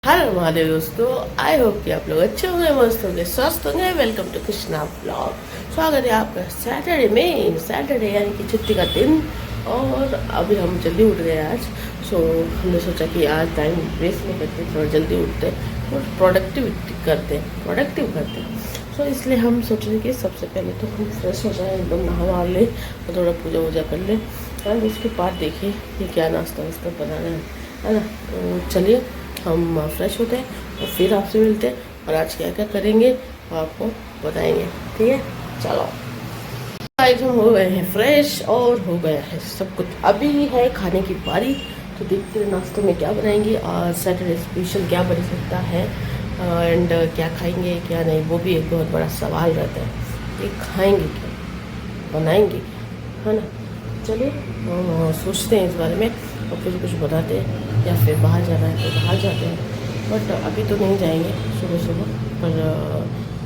Hello Mahadev दोस्तों, I hope कि आप लोग अच्छे होंगे, मस्त होंगे, स्वस्थ होंगे। Welcome to Krishna blog. स्वागत है आपका सैटरडे में। सैटरडे यानी कि छुट्टी का दिन। और अभी हम जल्दी उठ गए आज। सो हमने सोचा कि आज टाइम वेस्ट नहीं करते, थोड़ा जल्दी उठते और प्रोडक्टिव करते हैं। सो इसलिए हम सोच रहे कि सबसे पहले तो हम फ्रेश हो जाएं, एकदम नहा ले और थोड़ा पूजा वूजा कर लें। एंड उसके बाद देखिए कि क्या नाश्ता वास्ता बनाना है ना। तो चलिए हम फ्रेश होते हैं और फिर आपसे मिलते हैं और आज क्या क्या करेंगे आपको बताएंगे। ठीक है, चलो। आज हम हो गए हैं फ्रेश और हो गया है सब कुछ। अभी है खाने की बारी, तो देखते हैं नाश्ते में क्या बनाएंगे और सैटरडे स्पेशल क्या बन सकता है। एंड क्या खाएंगे क्या नहीं, वो भी एक बहुत बड़ा सवाल रहता है कि खाएंगे क्या, बनाएंगे क्या, है ना। चलिए हम सोचते हैं इस बारे में और फिर कुछ बताते हैं, या फिर बाहर जाना है तो बाहर जाते हैं। बट अभी तो नहीं जाएंगे सुबह, पर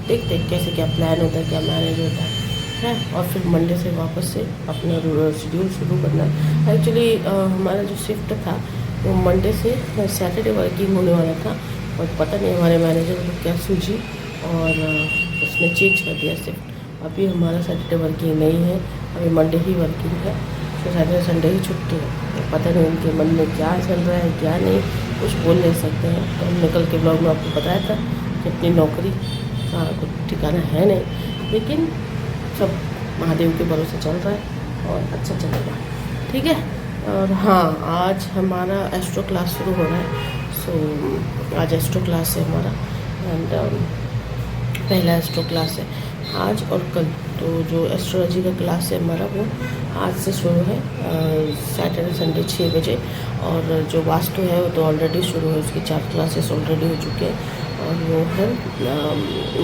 देखते हैं कैसे क्या प्लान होता है, क्या मैनेज होता है। और फिर मंडे से वापस से अपना शेड्यूल शुरू करना है। एक्चुअली हमारा जो शिफ्ट था वो मंडे से सैटरडे वर्किंग होने वाला था, और पता नहीं हमारे मैनेजर को क्या सूझी और उसने चेंज कर दिया शिफ्ट। अभी हमारा सैटरडे वर्किंग नहीं है, अभी मंडे ही वर्किंग है। तो सैटरडे संडे ही छुट्टी है। तो पता नहीं उनके मन में क्या चल रहा है क्या नहीं, कुछ बोल नहीं सकते हैं। तो हमने कल के ब्लॉग में आपको बताया था कि अपनी नौकरी का कुछ ठिकाना है नहीं, लेकिन सब महादेव के भरोसे चल रहा है और अच्छा चलेगा। ठीक है। और हाँ, आज हमारा एस्ट्रो क्लास शुरू हो रहा है। सो आज एस्ट्रो क्लास है हमारा। एंड पहला एस्ट्रो क्लास है आज और कल। तो जो एस्ट्रोलॉजी का क्लास है हमारा वो आज से शुरू है, सैटरडे संडे 6 बजे। और जो वास्तु है वो तो ऑलरेडी शुरू है, उसकी 4 क्लासेस ऑलरेडी हो चुके हैं और वो है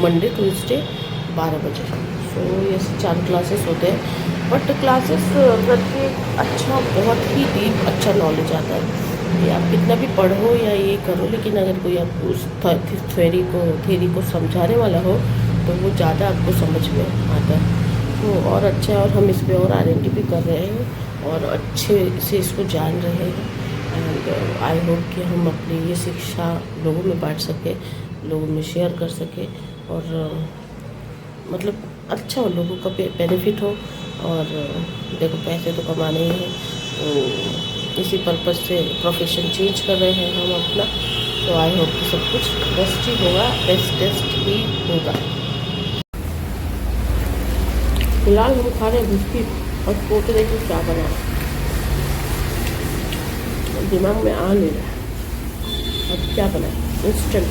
मंडे ट्यूसडे 12 बजे। सो ये 4 क्लासेस होते हैं। बट क्लासेस प्रत्येक अच्छा, बहुत ही डीप अच्छा नॉलेज आता है। कि आप कितना भी पढ़ो या ये करो, लेकिन अगर कोई आप उस थ्योरी को समझाने वाला हो तो वो ज़्यादा आपको समझ में आता है। तो और अच्छा है, और हम इस पर और R&D भी कर रहे हैं और अच्छे से इसको जान रहे हैं। एंड आई होप कि हम अपनी ये शिक्षा लोगों में बांट सकें, लोगों में शेयर कर सकें और मतलब अच्छा हो, लोगों का बेनिफिट हो। और देखो पैसे तो कमाने ही हैं, तो इसी पर्पज़ से प्रोफेशन चेंज कर रहे हैं हम अपना। तो आई होप कि सब कुछ बेस्ट ही होगा, बेस्ट ही होगा। फिलहाल हम खा रहे हैं बिस्किट और फोटो देखिए क्या बना है, दिमाग में आ नहीं रहा है अब क्या बना है। इंस्टेंट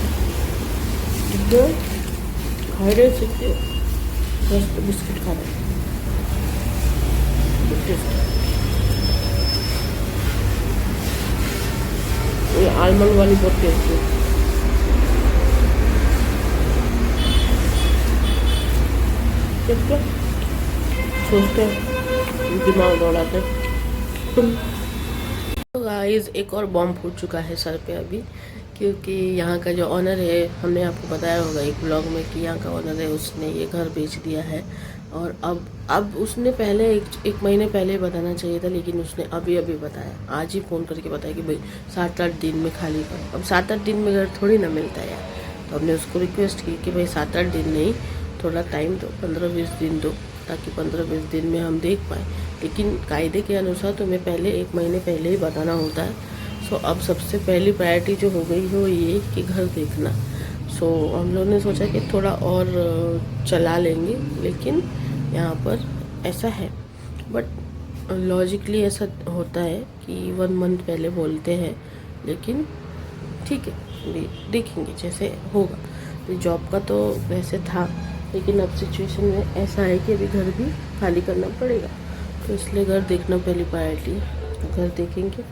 खा रहे सीखते बस, तो बिस्किट खा रहे हैं। ये आलमंड वाली बहुत टेस्टी है। क्या सोचते हैं, दिमाग दौड़ाते हैं। तो गाइस एक और बॉम्ब फूट चुका है सर पे अभी, क्योंकि यहाँ का जो ऑनर है, हमने आपको बताया होगा एक ब्लॉग में कि यहाँ का ऑनर है, उसने ये घर बेच दिया है। और अब उसने पहले एक महीने पहले बताना चाहिए था, लेकिन उसने अभी बताया, आज ही फ़ोन करके बताया कि भाई 7-8 दिन में खाली करो। अब 7-8 दिन में घर थोड़ी ना मिलता है यार। तो हमने उसको रिक्वेस्ट की कि भाई 7-8 दिन नहीं, थोड़ा टाइम दो, 15-20 दिन दो, ताकि 15-20 दिन में हम देख पाएँ। लेकिन कायदे के अनुसार तो मैं पहले 1 महीने पहले ही बताना होता है। सो अब सबसे पहली प्रायोरिटी जो हो गई हो ये कि घर देखना। सो हम लोगों ने सोचा कि थोड़ा और चला लेंगे, लेकिन यहाँ पर ऐसा है। बट लॉजिकली ऐसा होता है कि 1 मंथ पहले बोलते हैं, लेकिन ठीक है देखेंगे जैसे होगा। तो जॉब का तो वैसे था, लेकिन अब सिचुएशन में ऐसा है कि अभी घर भी खाली करना पड़ेगा। तो इसलिए घर देखना पहली प्रायोरिटी है। घर देखेंगे,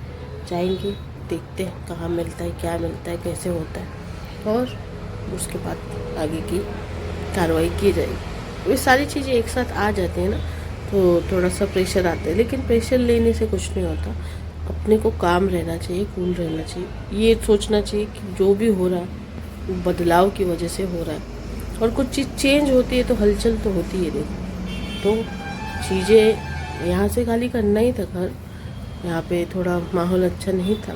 जाएंगे, देखते हैं कहाँ मिलता है, क्या मिलता है, कैसे होता है, और उसके बाद आगे की कार्रवाई की जाएगी। ये सारी चीज़ें एक साथ आ जाती हैं ना, तो थोड़ा सा प्रेशर आता है, लेकिन प्रेशर लेने से कुछ नहीं होता। अपने को काम रहना चाहिए, कूल रहना चाहिए, ये सोचना चाहिए कि जो भी हो रहा है बदलाव की वजह से हो रहा है। और कुछ चीज़ चेंज होती है तो हलचल तो होती है। देखो तो चीज़ें यहाँ से खाली करना ही था घर, यहाँ पे थोड़ा माहौल अच्छा नहीं था,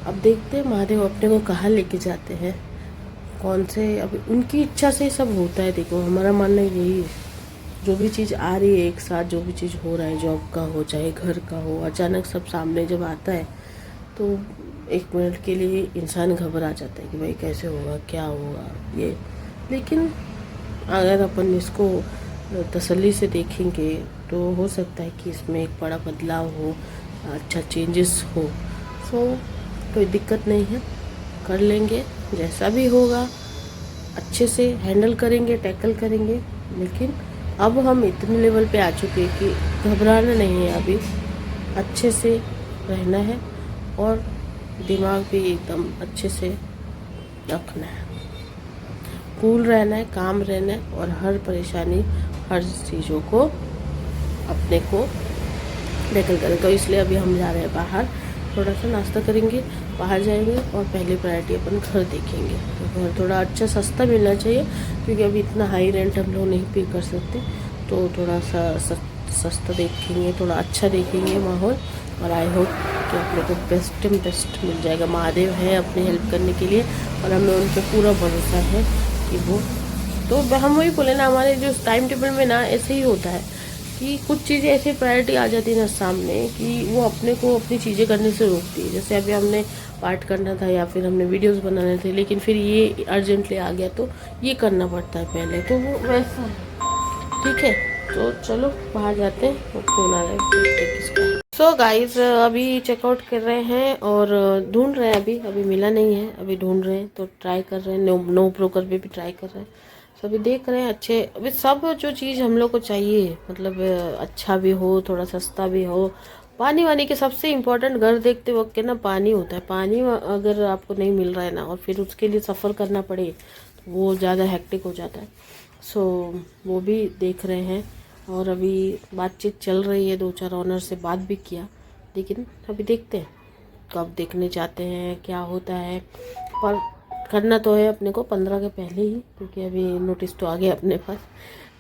अब देखते हैं महादेव अपने को कहाँ लेके जाते हैं, कौन से, अभी उनकी इच्छा से सब होता है। देखो हमारा मानना यही है, जो भी चीज़ आ रही है एक साथ, जो भी चीज़ हो रहा है, जॉब का हो चाहे घर का हो, अचानक सब सामने जब आता है तो एक मिनट के लिए इंसान घबरा जाता है कि भाई कैसे होगा, क्या होगा ये। लेकिन अगर अपन इसको तसल्ली से देखेंगे तो हो सकता है कि इसमें एक बड़ा बदलाव हो, अच्छा चेंजेस हो। सो कोई दिक्कत नहीं है, कर लेंगे, जैसा भी होगा अच्छे से हैंडल करेंगे, टैकल करेंगे। लेकिन अब हम इतने लेवल पे आ चुके हैं कि घबराना नहीं है, अभी अच्छे से रहना है और दिमाग भी एकदम अच्छे से रखना है, कूल रहना है, काम रहना है और हर परेशानी, हर चीज़ों को अपने को टैकल करें। तो इसलिए अभी हम जा रहे हैं बाहर, थोड़ा सा नाश्ता करेंगे, बाहर जाएंगे और पहली प्रायोरिटी अपन घर देखेंगे। तो घर थोड़ा अच्छा सस्ता मिलना चाहिए क्योंकि अभी इतना हाई रेंट हम लोग नहीं पे कर सकते। तो थोड़ा सा सस्ता देखेंगे, थोड़ा अच्छा देखेंगे माहौल, और आई होप कि अपने को बेस्ट बेस्ट मिल जाएगा। महादेव है अपनी हेल्प करने के लिए और हमें उन पर पूरा भरोसा है कि वो, तो हम वही बोले ना, हमारे जो टाइम टेबल में ना ऐसे ही होता है कि कुछ चीज़ें ऐसी प्रायोरिटी आ जाती है ना सामने कि वो अपने को अपनी चीज़ें करने से रोकती है। जैसे अभी हमने पार्ट करना था या फिर हमने वीडियोस बनाने थे, लेकिन फिर ये अर्जेंटली आ गया तो ये करना पड़ता है पहले, तो वो वैसा है। ठीक है, तो चलो बाहर जाते हैं, और फोन आ रहा है किसका। सो गाइज अभी चेकआउट कर रहे हैं और ढूंढ रहे हैं, अभी मिला नहीं है, अभी ढूंढ रहे हैं, तो ट्राई कर रहे हैं, नो ब्रोकर पे भी ट्राई कर रहे हैं। तो अभी देख रहे हैं अच्छे, अभी सब जो चीज़ हम लोग को चाहिए, मतलब अच्छा भी हो, थोड़ा सस्ता भी हो, पानी वानी के सबसे इम्पोर्टेंट घर देखते वक्त के ना पानी होता है। पानी अगर आपको नहीं मिल रहा है ना और फिर उसके लिए सफ़र करना पड़े तो वो ज़्यादा हेक्टिक हो जाता है। सो वो भी देख रहे हैं और अभी बातचीत चल रही है, 2-4 ऑनर से बात भी किया, लेकिन अभी देखते हैं कब देखने जाते हैं, क्या होता है। पर करना तो है अपने को 15 के पहले ही, क्योंकि अभी नोटिस तो आ गया अपने पास,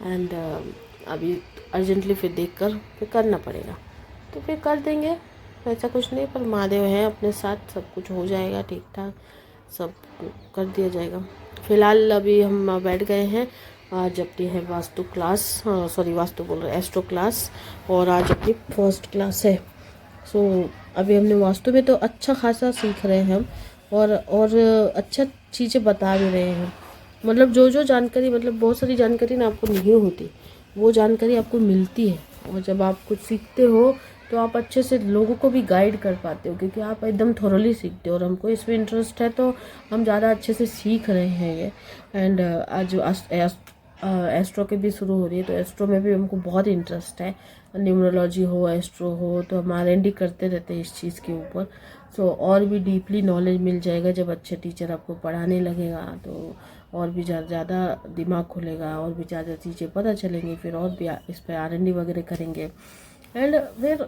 एंड अभी अर्जेंटली फिर देखकर फिर करना पड़ेगा, तो फिर कर देंगे। ऐसा कुछ नहीं, पर महादेव हैं अपने साथ, सब कुछ हो जाएगा ठीक ठाक, सब कर दिया जाएगा। फिलहाल अभी हम बैठ गए हैं, आज अपनी है वास्तु क्लास, सॉरी वास्तु बोल रहे, एस्ट्रो क्लास, और आज अपनी फर्स्ट क्लास है। सो अभी हमने वास्तु में तो अच्छा खासा सीख रहे हैं हम, और अच्छा चीज़ें बता भी रहे हैं। मतलब जो जानकारी, मतलब बहुत सारी जानकारी ना आपको नहीं होती, वो जानकारी आपको मिलती है, और जब आप कुछ सीखते हो तो आप अच्छे से लोगों को भी गाइड कर पाते हो, क्योंकि आप एकदम थोरली सीखते हो, और हमको इसमें इंटरेस्ट है तो हम ज़्यादा अच्छे से सीख रहे हैं ये। एंड आज एस्ट्रो के भी शुरू हो रही है, तो एस्ट्रो में भी हमको बहुत इंटरेस्ट है। न्यूमरोलॉजी हो, एस्ट्रो हो, तो हम R&D करते रहते हैं इस चीज़ के ऊपर। सो और भी डीपली नॉलेज मिल जाएगा जब अच्छे टीचर आपको पढ़ाने लगेगा, तो और भी ज़्यादा दिमाग खुलेगा, और भी ज़्यादा चीज़ें पता चलेंगी, फिर और भी इस पर R&D वगैरह करेंगे, एंड फिर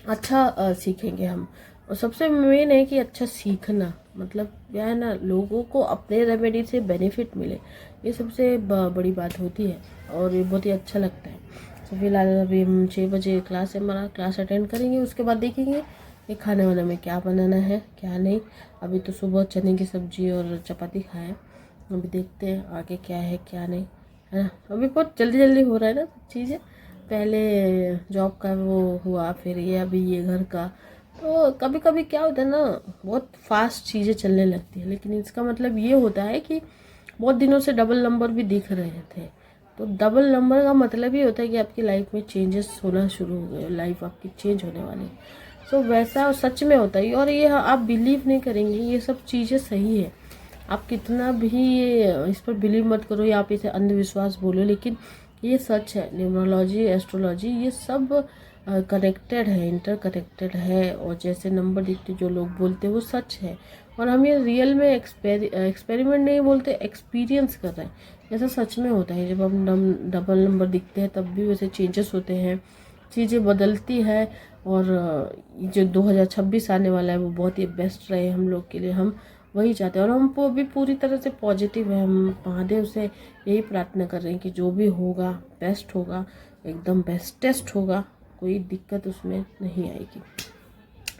अच्छा सीखेंगे हम। और सबसे मेन है कि अच्छा सीखना, मतलब क्या है ना, लोगों को अपने रेमेडी से बेनिफिट मिले, ये सबसे बड़ी बात होती है, और ये बहुत ही अच्छा लगता है। तो फिलहाल अभी हम 6 बजे क्लास है हमारा, क्लास अटेंड करेंगे, उसके बाद देखेंगे ये खाने वाने में क्या बनाना है क्या नहीं। अभी तो सुबह चने की सब्जी और चपाती खाए, अभी देखते हैं आगे क्या है क्या नहीं, है ना। अभी बहुत जल्दी जल्दी हो रहा है ना सब चीज़ें, पहले जॉब का वो हुआ, फिर ये अभी ये घर का, तो कभी कभी क्या होता है ना, बहुत फास्ट चीज़ें चलने लगती है, लेकिन इसका मतलब ये होता है कि बहुत दिनों से डबल नंबर भी दिख रहे थे। तो डबल नंबर का मतलब ये होता है कि आपकी लाइफ में चेंजेस होना शुरू हो गए, लाइफ आपकी चेंज होने वाली है। सो वैसा सच में होता है, और ये आप बिलीव नहीं करेंगे, ये सब चीज़ें सही है। आप कितना भी इस पर बिलीव मत करो या आप इसे अंधविश्वास बोलो, लेकिन ये सच है। न्यूमरोलॉजी, एस्ट्रोलॉजी, ये सब कनेक्टेड है, इंटर कनेक्टेड है, और जैसे नंबर दिखते जो लोग बोलते हैं वो सच है, और हम ये रियल में एक्सपेरिमेंट नहीं बोलते, एक्सपीरियंस कर रहे हैं। ऐसा सच में होता है, जब हम डबल नंबर दिखते हैं तब भी वैसे चेंजेस होते हैं, चीज़ें बदलती है, और जो 2026 आने वाला है वो बहुत ही बेस्ट रहे हम लोग के लिए, हम वही चाहते हैं। और हम भी पूरी तरह से पॉजिटिव है, हम महादेव से यही प्रार्थना कर रहे हैं कि जो भी होगा बेस्ट होगा, एकदम बेस्टेस्ट होगा, कोई दिक्कत उसमें नहीं आएगी।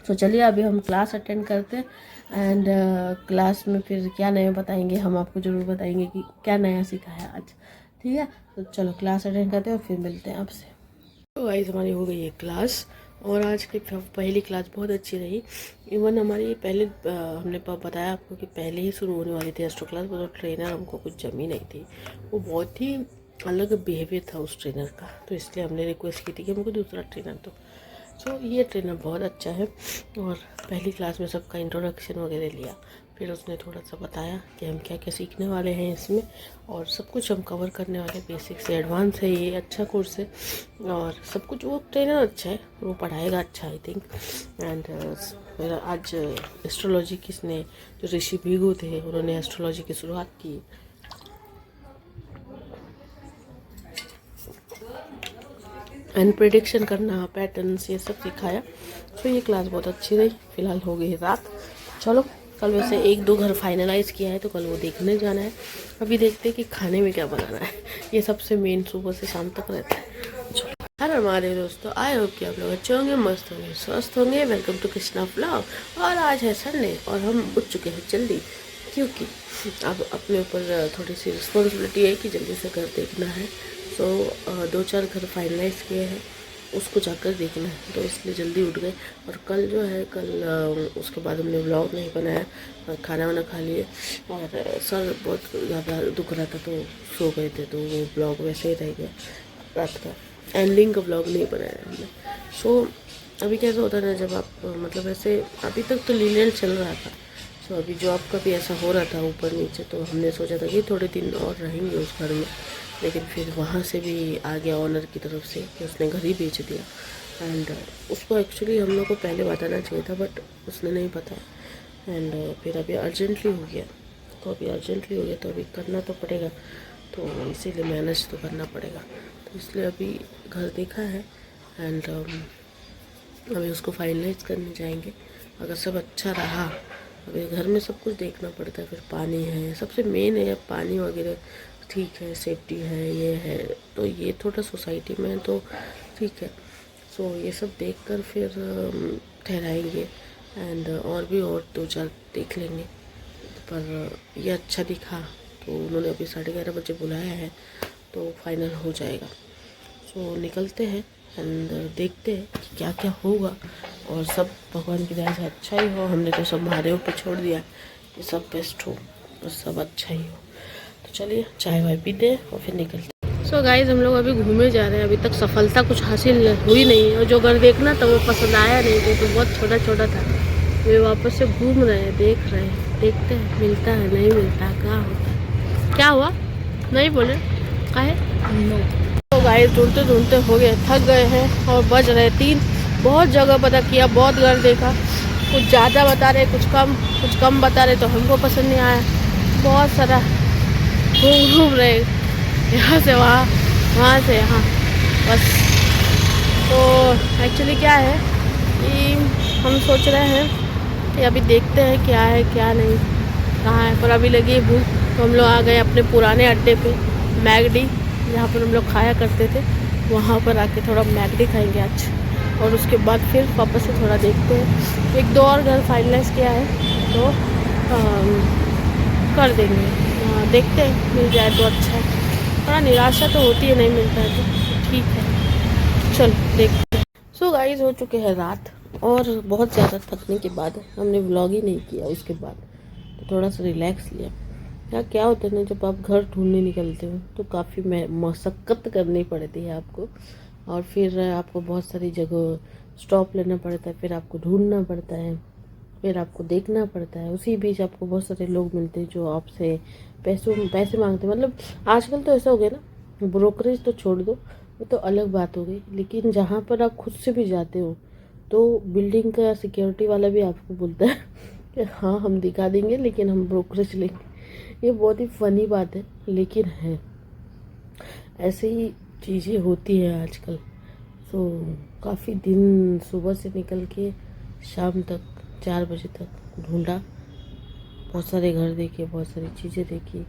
तो चलिए अभी हम क्लास अटेंड करते हैं एंड क्लास में फिर क्या नया बताएंगे, हम आपको ज़रूर बताएंगे कि क्या नया सीखा है आज। ठीक है, तो चलो क्लास अटेंड करते हैं और फिर मिलते हैं आपसे। तो गाइस हमारी हो गई है क्लास और आज की पहली क्लास बहुत अच्छी रही। इवन हमारी पहले हमने बताया आपको कि पहले ही शुरू होने वाली थी एस्ट्रो क्लास, पर ट्रेनर हमको कुछ जमी नहीं थी। वो बहुत ही अलग बिहेवियर था उस ट्रेनर का, तो इसलिए हमने रिक्वेस्ट की थी कि हमको दूसरा ट्रेनर दो। सो ये ट्रेनर बहुत अच्छा है और पहली क्लास में सबका इंट्रोडक्शन वगैरह लिया, फिर उसने थोड़ा सा बताया कि हम क्या क्या सीखने वाले हैं इसमें, और सब कुछ हम कवर करने वाले, बेसिक से एडवांस है। ये अच्छा कोर्स है और सब कुछ, वो ट्रेनर अच्छा है, वो पढ़ाएगा अच्छा आई थिंक। एंड मेरा आज एस्ट्रोलॉजी किसने, जो ऋषि भृगु थे उन्होंने एस्ट्रोलॉजी की शुरुआत की। एंड प्रेडिक्शन करना, पैटर्न्स, ये सब सिखाया। तो ये क्लास बहुत अच्छी रही। फिलहाल हो गई रात, चलो कल वैसे 1-2 घर फाइनलाइज किया है तो कल वो देखने जाना है। अभी देखते हैं कि खाने में क्या बनाना है, ये सबसे मेन सुबह से शाम तक रहता है। अरे हमारे दोस्तों, आई होप कि आप लोग अच्छे होंगे, मस्त होंगे, स्वस्थ होंगे। Welcome to Krishna vlog. और आज है संडे और हम उठ चुके हैं जल्दी, क्योंकि अब अपने ऊपर थोड़ी सी रिस्पॉन्सिबिलिटी है कि जल्दी से घर देखना है। तो 2-4 घर फाइनलाइज किए हैं, उसको जाकर देखना है, तो इसलिए जल्दी उठ गए। और कल जो है, कल उसके बाद हमने व्लॉग नहीं बनाया, खाना वाना खा लिए और सर बहुत ज़्यादा दुख रहा था तो सो गए थे, तो वो व्लॉग वैसे ही रह गया रात का। एंडिंग का व्लॉग नहीं बनाया हमने। सो अभी कैसा होता है ना, जब आप मतलब ऐसे अभी तक तो लीनियर चल रहा था, सो अभी जॉब का भी ऐसा हो रहा था ऊपर नीचे, तो हमने सोचा था कि थोड़े दिन और रहेंगे उस घर में, लेकिन फिर वहाँ से भी आ गया ऑनर की तरफ से कि उसने घर ही बेच दिया। एंड उसको एक्चुअली हम लोग को पहले बताना चाहिए था, बट उसने नहीं बताया। एंड फिर अभी अर्जेंटली हो गया, तो अभी करना तो पड़ेगा, तो इसीलिए मैनेज तो करना पड़ेगा। तो इसलिए अभी घर देखा है एंड अभी उसको फाइनलाइज करने जाएंगे। अगर सब अच्छा रहा, अभी घर में सब कुछ देखना पड़ता है, फिर पानी है, सबसे मेन है पानी वगैरह, ठीक है, सेफ्टी है, ये है, तो ये थोड़ा सोसाइटी में तो ठीक है। सो ये सब देखकर फिर ठहराएंगे एंड और भी और 2-4 देख लेंगे, पर ये अच्छा दिखा तो उन्होंने अभी 11:30 बजे बुलाया है, तो फाइनल हो जाएगा। सो निकलते हैं एंड देखते हैं कि क्या क्या होगा, और सब भगवान की दया से अच्छा ही हो। हमने तो सब महादेव पे छोड़ दिया कि सब बेस्ट हो और सब अच्छा ही हो। तो चलिए चाय वाय पीते हैं और फिर निकलते हैं। सो गाइस हम लोग अभी घूमे जा रहे हैं, अभी तक सफलता कुछ हासिल हुई नहीं है, और जो घर देखना था वो पसंद आया नहीं, क्योंकि बहुत छोटा छोटा था। वे वापस से घूम रहे हैं, देख रहे हैं, देखते हैं मिलता है नहीं मिलता, क्या होता है। क्या हुआ नहीं बोले काहे नो। तो गाइस ढूंढते ढूंढते हो गए, थक गए हैं और बज रहे 3। बहुत जगह पता किया, बहुत घर देखा, कुछ ज़्यादा बता रहे, कुछ कम बता रहे, तो हमको पसंद नहीं आया। बहुत सारा घूम रहे, यहाँ से वहाँ, वहाँ से यहाँ, बस। तो एक्चुअली क्या है कि हम सोच रहे हैं कि अभी देखते हैं क्या है क्या नहीं, कहाँ है, पर अभी लगी है भूख, तो हम लोग आ गए अपने पुराने अड्डे पे, मैगडी, जहाँ पर हम लोग खाया करते थे, वहाँ पर आके थोड़ा मैगडी खाएंगे आज, और उसके बाद फिर वापस से थोड़ा देखते हैं। 1-2 और घर फाइनलाइज किया है, तो कर देंगे। देखते हैं, मिल जाए तो अच्छा है, थोड़ा निराशा तो होती है नहीं मिलता है तो ठीक है, चलो देखते हैं। सो गाइस हो चुके हैं रात, और बहुत ज़्यादा थकने के बाद हमने व्लॉग ही नहीं किया उसके बाद, तो थोड़ा सा रिलैक्स लिया। क्या होता है ना, जब आप घर ढूंढने निकलते हो तो काफ़ी मशक्क़त करनी पड़ती है आपको, और फिर आपको बहुत सारी जगह स्टॉप लेना पड़ता है, फिर आपको ढूंढना पड़ता है, फिर आपको देखना पड़ता है। उसी बीच आपको बहुत सारे लोग मिलते हैं जो आपसे पैसे मांगते हैं। मतलब आजकल तो ऐसा हो गया ना, ब्रोकरेज तो छोड़ दो, वो तो अलग बात हो गई, लेकिन जहाँ पर आप खुद से भी जाते हो तो बिल्डिंग का सिक्योरिटी वाला भी आपको बोलता है कि हाँ हम दिखा देंगे, लेकिन हम ब्रोकरेज लेंगे। ये बहुत ही फ़नी बात है, लेकिन है, ऐसे ही चीज़ें होती हैं आजकल। तो काफ़ी दिन सुबह से निकल के शाम तक 4 बजे तक ढूंढा, बहुत सारे घर देखे, बहुत सारी चीज़ें देखी,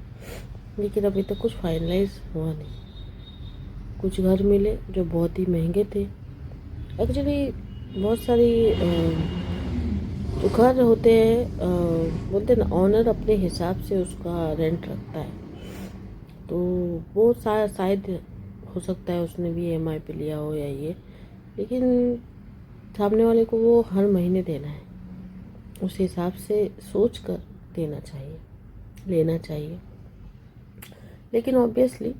लेकिन अभी तक कुछ फाइनलाइज हुआ नहीं। कुछ घर मिले जो बहुत ही महंगे थे। एक्चुअली बहुत सारी जो घर होते हैं बोलते हैं ना, ऑनर अपने हिसाब से उसका रेंट रखता है। तो वो शायद हो सकता है उसने भी EMI पे लिया हो या ये, लेकिन सामने वाले को वो हर महीने देना है, उस हिसाब से सोच कर देना चाहिए, लेना चाहिए। लेकिन ऑब्वियसली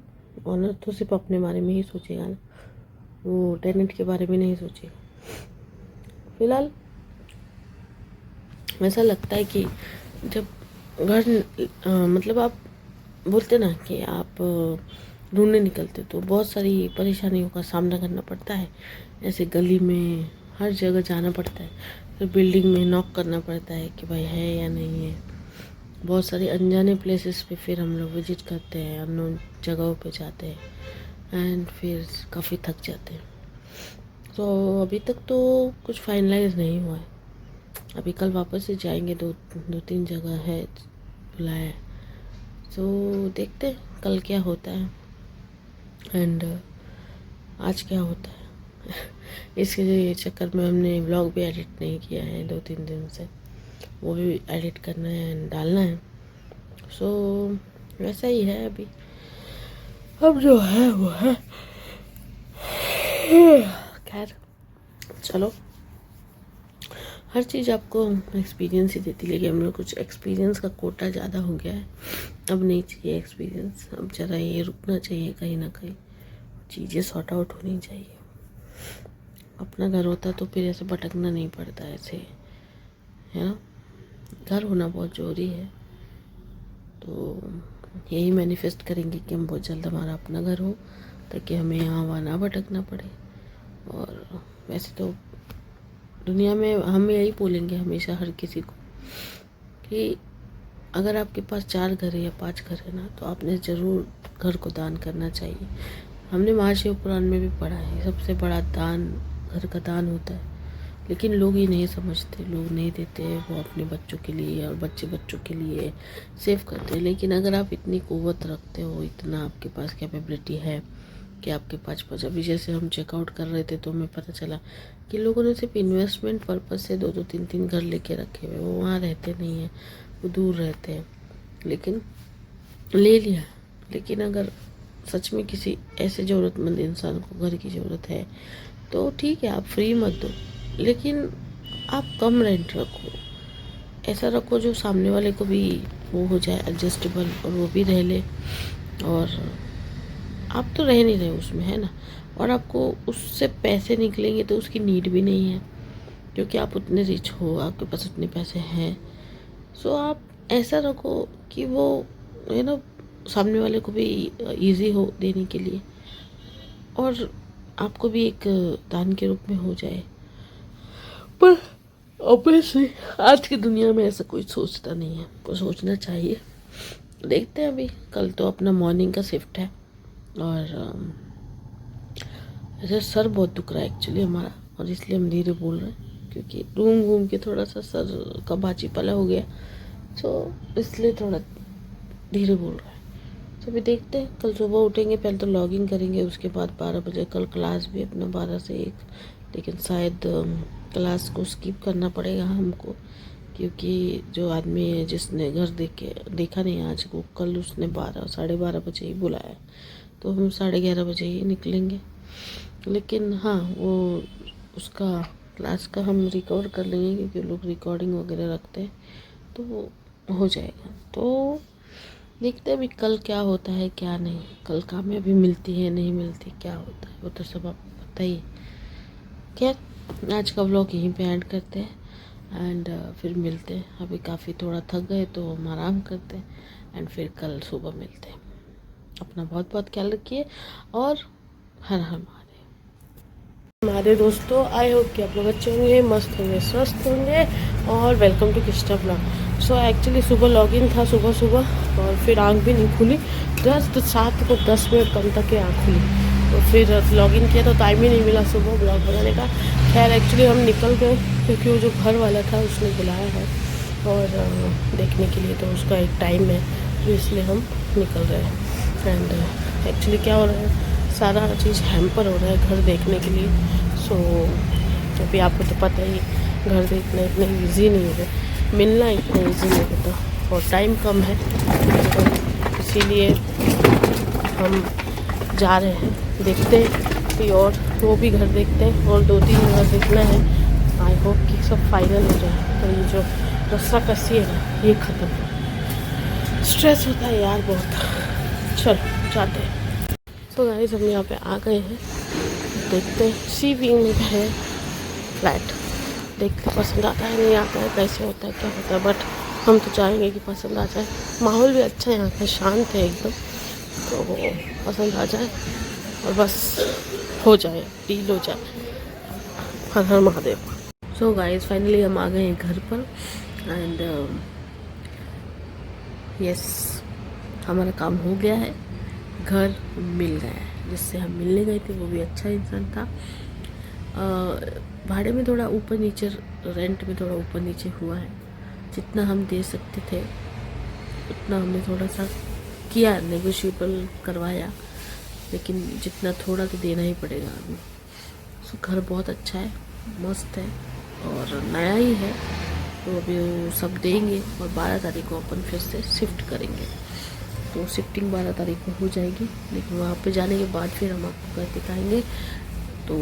ऑनर तो सिर्फ अपने बारे में ही सोचेगा ना, वो टेनेंट के बारे में नहीं सोचेगा। फिलहाल ऐसा लगता है कि जब घर मतलब आप बोलते ना कि आप ढूंढने निकलते तो बहुत सारी परेशानियों का सामना करना पड़ता है। ऐसे गली में हर जगह जाना पड़ता है, फिर बिल्डिंग में नॉक करना पड़ता है कि भाई है या नहीं है। बहुत सारे अनजाने प्लेसेस पे फिर हम लोग विजिट करते हैं, अननोन जगहों पे जाते हैं एंड फिर काफ़ी थक जाते हैं। तो अभी तक तो कुछ फाइनलाइज नहीं हुआ है। अभी कल वापस से जाएंगे, दो तीन जगह है बुलाया है, तो देखते हैं कल क्या होता है एंड आज क्या होता है। इसके चक्कर में हमने व्लॉग भी एडिट नहीं किया है 2-3 दिन से, वो भी एडिट करना है एंड डालना है। सो वैसा ही है अभी, अब जो है वो है। खैर चलो, हर चीज़ आपको एक्सपीरियंस ही देती, लेकिन हम लोग कुछ एक्सपीरियंस का कोटा ज़्यादा हो गया है। अब नहीं चाहिए एक्सपीरियंस, अब ज़रा ये रुकना चाहिए कहीं ना कहीं, चीज़ें सॉर्ट आउट होनी चाहिए। अपना घर होता तो फिर ऐसे भटकना नहीं पड़ता ऐसे, है ना। घर होना बहुत ज़रूरी है, तो यही मैनिफेस्ट करेंगे कि हम बहुत जल्द हमारा अपना घर हो, ताकि हमें यहाँ वहाँ ना भटकना पड़े। और वैसे तो दुनिया में हम यही बोलेंगे हमेशा हर किसी को कि अगर आपके पास 4 घर है या 5 घर है ना, तो आपने ज़रूर घर को दान करना चाहिए। हमने महाशिव पुराण में भी पढ़ा है, सबसे बड़ा दान घर का दान होता है। लेकिन लोग ये नहीं समझते, लोग नहीं देते, वो अपने बच्चों के लिए और बच्चों के लिए सेव करते हैं। लेकिन अगर आप इतनी कुव्वत रखते हो, इतना आपके पास कैपेबिलिटी है कि आपके पास अभी जैसे हम चेकआउट कर रहे थे तो हमें पता चला कि लोगों ने सिर्फ इन्वेस्टमेंट पर्पज़ से 2-2 3-3 घर लेके रखे हुए, वो वहाँ रहते नहीं हैं, वो दूर रहते हैं, लेकिन ले लिया। लेकिन अगर सच में किसी ऐसे ज़रूरतमंद इंसान को घर की ज़रूरत है तो ठीक है, आप फ्री मत दो, लेकिन आप कम रेंट रखो, ऐसा रखो जो सामने वाले को भी वो हो जाए एडजस्टेबल, और वो भी रह ले, और आप तो रह नहीं रहे उसमें, है ना। और आपको उससे पैसे निकलेंगे तो उसकी नीड भी नहीं है, क्योंकि आप उतने रिच हो, आपके पास उतने पैसे हैं। सो आप ऐसा रखो कि वो यू नो सामने वाले को भी इजी हो देने के लिए, और आपको भी एक दान के रूप में हो जाए। पर ऑब्वियसली आज की दुनिया में ऐसा कोई सोचता नहीं है, को सोचना चाहिए। देखते हैं, अभी कल तो अपना मॉर्निंग का शिफ्ट है, और ऐसे सर बहुत दुख रहा है एक्चुअली हमारा, और इसलिए हम धीरे बोल रहे हैं, क्योंकि घूम घूम के थोड़ा सा सर का बाची पला हो गया, तो इसलिए थोड़ा धीरे बोल रहा है। तो अभी देखते हैं, कल सुबह उठेंगे, पहले तो लॉगिंग करेंगे, उसके बाद 12 बजे कल क्लास भी अपना 12 से 1, लेकिन शायद क्लास को स्किप करना पड़ेगा हमको, क्योंकि जो आदमी है जिसने घर देखा नहीं आज को, कल उसने 12-12:30 बजे ही बुलाया, तो हम 11:30 बजे ही निकलेंगे। लेकिन हाँ, वो उसका क्लास का हम रिकवर कर लेंगे, क्योंकि लोग रिकॉर्डिंग वगैरह रखते हैं, तो वो हो जाएगा। तो देखते हैं अभी कल क्या होता है क्या नहीं, कल कामयाबी मिलती है नहीं मिलती, क्या होता है वो तो सब आपको पता ही है। क्या, आज का व्लॉग यहीं पे एंड करते हैं एंड फिर मिलते हैं। अभी काफ़ी थोड़ा थक गए तो हम आराम करते हैं एंड फिर कल सुबह मिलते हैं। अपना बहुत बहुत ख्याल रखिए और हर हर महादेव। हमारे दोस्तों, आई होप कि आप लोग अच्छे होंगे, मस्त होंगे, स्वस्थ होंगे, और welcome to Krishna blog. So actually सुबह लॉगिन था सुबह, और फिर आँख भी नहीं खुली, जस्ट 7:10 कम तक ही आँख खुली, तो फिर लॉगिन किया तो टाइम ही नहीं मिला सुबह ब्लॉग बनाने का। खैर एक्चुअली हम निकल गए, क्योंकि वो जो घर वाला था उसने बुलाया है और देखने के लिए, तो उसका एक टाइम है, तो इसलिए हम निकल रहे हैं। एंड एक्चुअली क्या हो रहा है, सारा चीज़ हैम्पर हो रहा है घर देखने के लिए। सो अभी आपको तो पता ही घर देखना इतना इजी नहीं है, मिलना इतना इजी नहीं होता, और टाइम कम है, तो इसीलिए हम जा रहे हैं, देखते हैं कि और वो भी घर देखते हैं, और 2-3 घर देखना है। आई होप कि सब फाइनल हो जाए, तो ये जो रस्साकसी है ना ये ख़त्म हो। स्ट्रेस होता है यार बहुत। चलो जाते हैं। तो गाइस हम यहाँ पे आ गए हैं, देखते हैं। सी विंग में है फ्लैट, देखते पसंद आता है नहीं आता है, कैसे होता है क्या होता है, बट हम तो चाहेंगे कि पसंद आ जाए। माहौल भी अच्छा है यहाँ का, शांत है एकदम, तो वो पसंद आ जाए और बस हो जाए, डील हो जाए। हर हर महादेव। सो गाइस फाइनली हम आ गए हैं घर पर, एंड यस हमारा काम हो गया है, घर मिल गया है। जिससे हम मिलने गए थे वो भी अच्छा इंसान था। भाड़े में थोड़ा ऊपर नीचे, रेंट में थोड़ा ऊपर नीचे हुआ है, जितना हम दे सकते थे उतना हमने थोड़ा सा किया, नेगोशिएबल करवाया, लेकिन जितना थोड़ा तो देना ही पड़ेगा अभी। सो घर बहुत अच्छा है, मस्त है, और नया ही है, तो अभी वो सब देंगे और 12 तारीख को अपन फिर से शिफ्ट करेंगे। तो शिफ्टिंग 12 तारीख को हो जाएगी, लेकिन वहाँ पे जाने के बाद फिर हम आपको घर दिखाएंगे। तो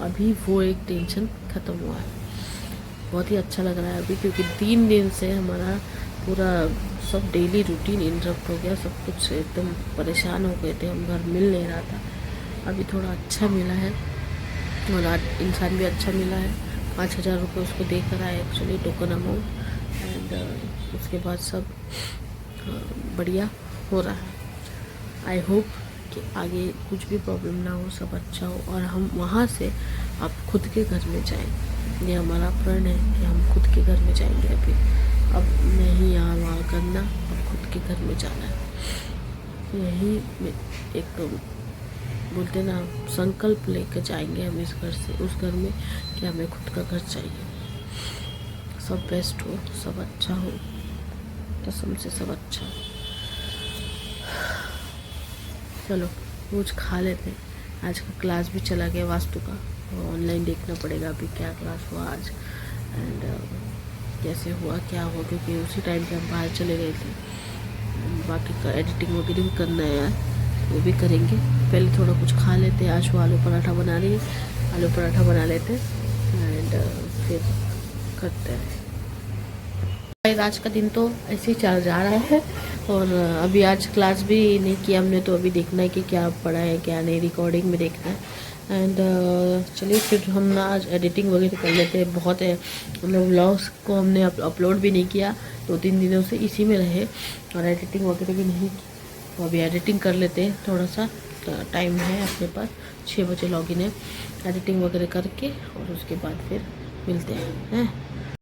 अभी वो एक टेंशन ख़त्म हुआ है, बहुत ही अच्छा लग रहा है अभी, क्योंकि 3 दिन से हमारा पूरा सब डेली रूटीन इंटरप्ट हो गया, सब कुछ एकदम परेशान हो गए थे, हम घर मिल नहीं रहा था। अभी थोड़ा अच्छा मिला है, और आज इंसान भी अच्छा मिला है। 5,000 रुपये उसको देकर आए एक्चुअली, टोकन अमाउंट, एंड उसके बाद सब बढ़िया हो रहा है। आई होप कि आगे कुछ भी प्रॉब्लम ना हो, सब अच्छा हो, और हम वहाँ से अब खुद के घर में जाएं। ये हमारा प्रण है कि हम खुद के घर में जाएंगे अभी, अब नहीं यहाँ वहाँ करना, अब खुद के घर में जाना है। यही एक बोलते ना संकल्प लेकर जाएंगे हम इस घर से उस घर में, कि हमें खुद का घर चाहिए। सब बेस्ट हो, सब अच्छा हो, कसम से सब अच्छा हो। चलो कुछ खा लेते हैं। आज का क्लास भी चला गया वास्तु का, ऑनलाइन देखना पड़ेगा अभी क्या क्लास हुआ आज, एंड कैसे हुआ क्या हुआ, क्योंकि उसी टाइम पे हम बाहर चले गए थे। बाकी का एडिटिंग वगैरह भी करना है यार, वो भी करेंगे। पहले थोड़ा कुछ खा लेते हैं, आज वो आलू पराठा बना रही है, आलू पराठा बना लेते हैं, एंड फिर करते हैं। आज का दिन तो ऐसे ही चल जा रहा है, और अभी आज क्लास भी नहीं किया हमने, तो अभी देखना है कि क्या पढ़ा है क्या नहीं, रिकॉर्डिंग में देखना है। एंड चलिए फिर हम ना आज एडिटिंग वगैरह कर लेते हैं। बहुत है, मतलब व्लॉग्स को हमने अपलोड भी नहीं किया, 2-3 दिनों से इसी में रहे, और एडिटिंग वगैरह भी नहीं की, तो अभी एडिटिंग कर लेते हैं। थोड़ा सा टाइम है अपने पास, 6 बजे लॉगिन है, एडिटिंग वगैरह करके और उसके बाद फिर मिलते हैं।